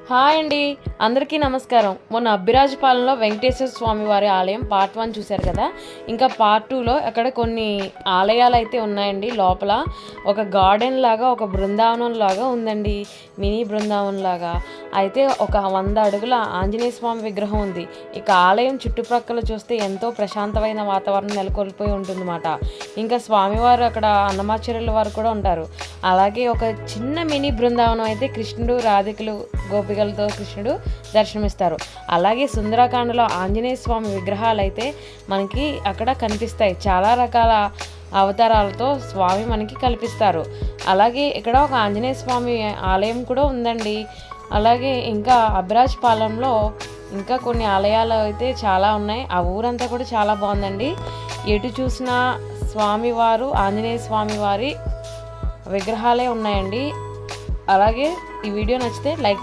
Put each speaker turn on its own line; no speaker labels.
Hi అండి, అందరికీ నమస్కారం. మొన్న అబ్బిరాజపాలెంలో వెంకటేశ్వర స్వామి వారి ఆలయం పార్ట్ 1 చూశారు కదా. ఇంకా పార్ట్ 2లో అక్కడ కొన్ని ఆలయాలు అయితే ఉన్నాయండి. లోపల ఒక గార్డెన్ లాగా, ఒక బృందావనం లాగా ఉందండి, మినీ బృందావనం లాగా. అయితే ఒక 100 అడుగుల ఆంజనేయ స్వామి విగ్రహం ఉంది. ఇక ఆలయం చుట్టుప్రక్కల చూస్తే ఎంతో ప్రశాంతమైన వాతావరణం నెలకొల్పోయి ఉంటుందన్నమాట. ఇంకా స్వామివారు అక్కడ అన్నమాచార్యుల వారు కూడా ఉంటారు. అలాగే ఒక చిన్న మినీ బృందావనం అయితే కృష్ణుడు, రాధికలు, గోపికలతో కృష్ణుడు దర్శనమిస్తారు. అలాగే సుందరకాండలో ఆంజనేయ స్వామి విగ్రహాలు అయితే మనకి అక్కడ కనిపిస్తాయి. చాలా రకాల అవతారాలతో స్వామి మనకి కల్పిస్తారు. అలాగే ఇక్కడ ఒక ఆంజనేయ స్వామి ఆలయం కూడా ఉందండి. అలాగే ఇంకా అబ్బిరాజపాలెంలో ఇంకా కొన్ని ఆలయాలు అయితే చాలా ఉన్నాయి. ఆ ఊరంతా కూడా చాలా బాగుందండి. ఎటు చూసినా స్వామివారు, ఆంజనేయ స్వామి వారి విగ్రహాలే ఉన్నాయండి. అలాగే ఈ వీడియో నచ్చితే లైక్